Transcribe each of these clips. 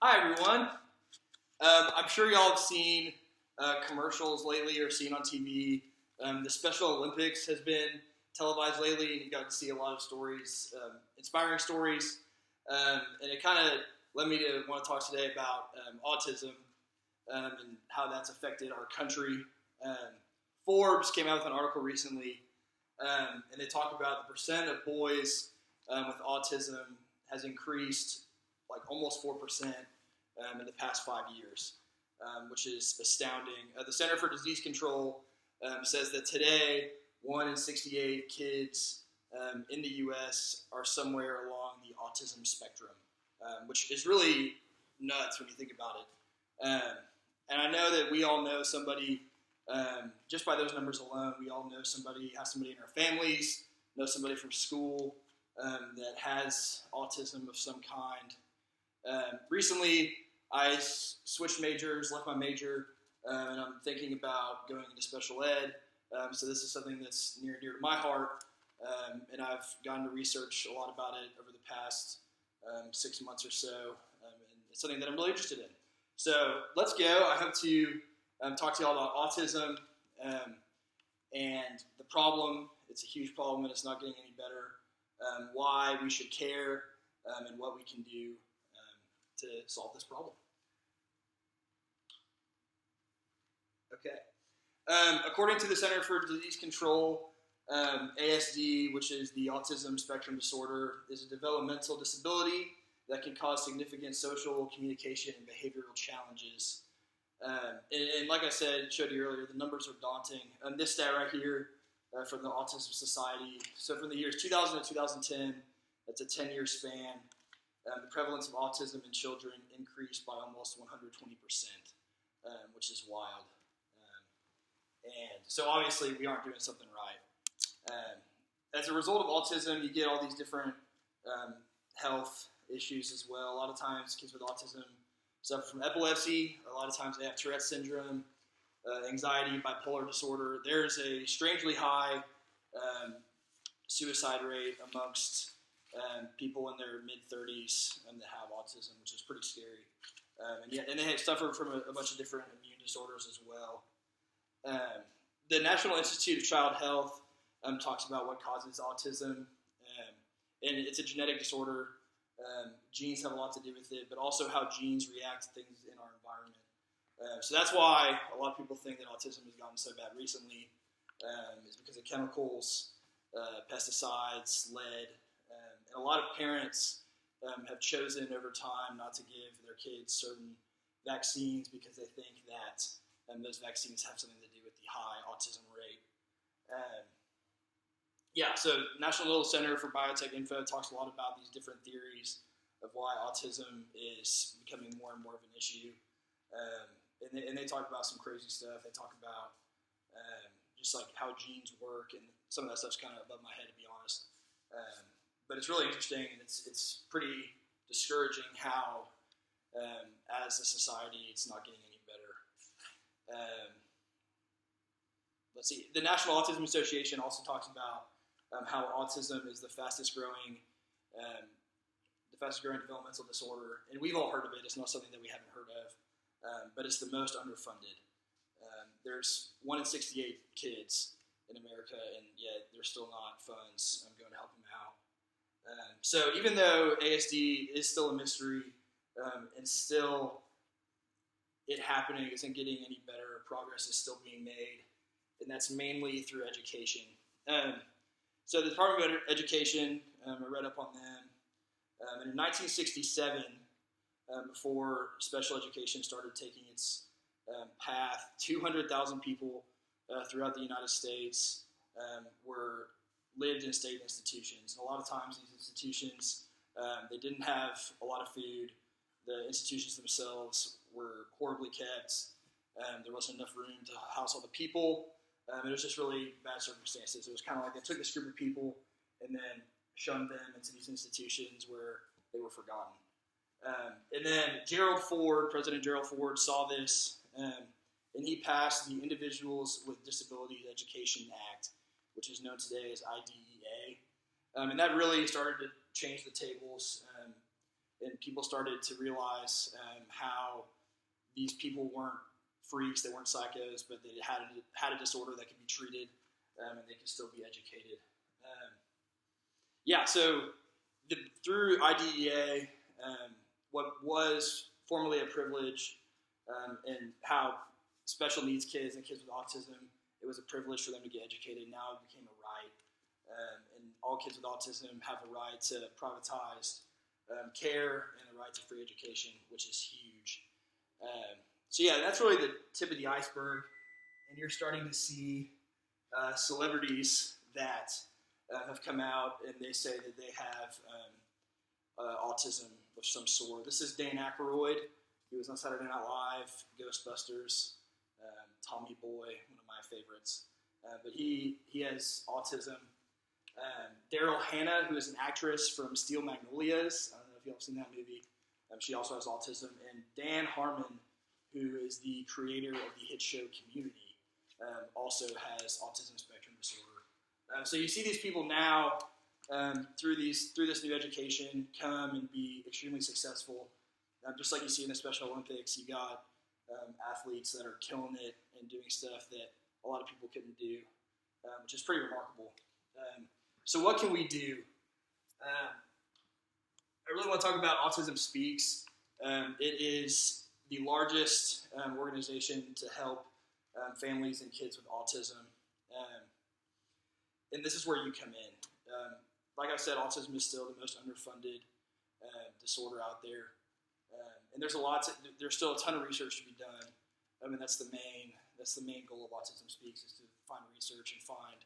Hi, everyone. I'm sure y'all have seen commercials lately or seen on TV. The Special Olympics has been televised lately, and you got to see a lot of stories, inspiring stories. And it kind of led me to want to talk today about autism and how that's affected our country. Forbes came out with an article recently, and they talk about the percent of boys with autism has increased like almost 4% in the past 5 years, which is astounding. The Center for Disease Control says that today, 1 in 68 kids in the U.S. are somewhere along the autism spectrum, which is really nuts when you think about it. And I know that we all know somebody, just by those numbers alone, we all know somebody, have somebody in our families, know somebody from school that has autism of some kind. Recently, I switched majors, left my major, and I'm thinking about going into special ed. So this is something that's near and dear to my heart, and I've gotten to research a lot about it over the past 6 months or so, and it's something that I'm really interested in. So let's go. I hope to talk to you all about autism and the problem. It's a huge problem, and it's not getting any better. Why we should care, and what we can do to solve this problem. Okay. According to the Center for Disease Control, ASD, which is the autism spectrum disorder, is a developmental disability that can cause significant social, communication, and behavioral challenges. And like I said, showed you earlier, the numbers are daunting. This stat right here from the Autism Society. So from the years 2000 to 2010, that's a 10-year span. The prevalence of autism in children increased by almost 120%, which is wild. And so obviously we aren't doing something right. As a result of autism, you get all these different health issues as well. A lot of times kids with autism suffer from epilepsy. A lot of times they have Tourette's syndrome, anxiety, bipolar disorder. There's a strangely high suicide rate amongst people in their mid-30s that have autism, which is pretty scary. And they have suffered from a bunch of different immune disorders as well. The National Institute of Child Health talks about what causes autism, and it's a genetic disorder. Genes have a lot to do with it, but also how genes react to things in our environment. So that's why a lot of people think that autism has gotten so bad recently, is because of chemicals, pesticides, lead, and a lot of parents have chosen over time not to give their kids certain vaccines because they think that those vaccines have something to do with the high autism rate. So National Center for Biotech Info talks a lot about these different theories of why autism is becoming more and more of an issue. And they talk about some crazy stuff. They talk about just like how genes work, and some of that stuff's kind of above my head, to be honest. But it's really interesting, and it's pretty discouraging how, as a society, it's not getting any better. Let's see. The National Autism Association also talks about how autism is the fastest growing developmental disorder, and we've all heard of it. It's not something that we haven't heard of, but it's the most underfunded. There's 1 in 68 kids in America, and yet there's still not funds going to help them out. So even though ASD is still a mystery, and still it happening isn't getting any better, progress is still being made, and that's mainly through education. So the Department of Education, I read up on them, and in 1967, before special education started taking its path, 200,000 people throughout the United States lived in state institutions. And a lot of times these institutions, they didn't have a lot of food. The institutions themselves were horribly kept. There wasn't enough room to house all the people. It was just really bad circumstances. It was kind of like they took this group of people and then shunned them into these institutions where they were forgotten. And then President Gerald Ford saw this, and he passed the Individuals with Disabilities Education Act, which is known today as IDEA. And that really started to change the tables. and people started to realize how these people weren't freaks, they weren't psychos, but they had a disorder that could be treated, and they could still be educated. So through IDEA, what was formerly a privilege, and how special needs kids and kids with autism, it was a privilege for them to get educated. Now it became a right, and all kids with autism have a right to privatized care and a right to free education, which is huge. That's really the tip of the iceberg, and you're starting to see celebrities that have come out and they say that they have autism of some sort. This is Dan Aykroyd. He was on Saturday Night Live, Ghostbusters, Tommy Boy, one of my favorites. But he has autism. Daryl Hannah, who is an actress from Steel Magnolias. I don't know if y'all have seen that movie. She also has autism. And Dan Harmon, who is the creator of the hit show Community, also has autism spectrum disorder. So you see these people now through this new education come and be extremely successful. Just like you see in the Special Olympics, you got athletes that are killing it and doing stuff that a lot of people couldn't do, which is pretty remarkable. So what can we do? I really want to talk about Autism Speaks. It is the largest organization to help families and kids with autism. And this is where you come in. Like I said, autism is still the most underfunded disorder out there. And there's still a ton of research to be done. I mean, that's the main goal of Autism Speaks, is to find research and find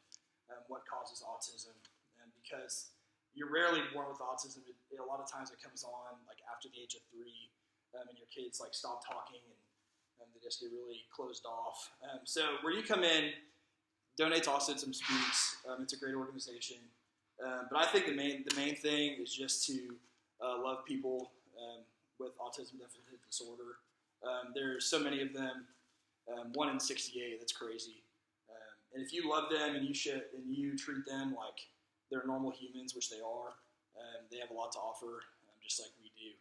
what causes autism. And because you're rarely born with autism, a lot of times it comes on like after the age of 3, and your kids like stop talking and they just get really closed off. So where you come in, donate to Autism Speaks. It's a great organization. But I think the main thing is just to love people with autism deficit disorder. There's so many of them, 1 in 68. That's crazy. And if you love them and you treat them like they're normal humans, which they are, they have a lot to offer, just like we do.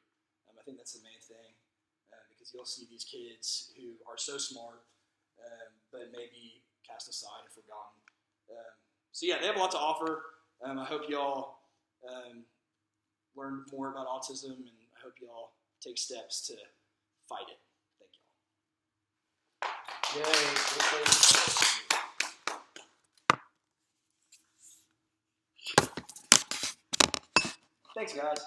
I think that's the main thing, because you'll see these kids who are so smart, but maybe cast aside and forgotten. They have a lot to offer. I hope y'all learn more about autism, and I hope y'all take steps to fight it. Thank y'all. Yay. Thanks, guys.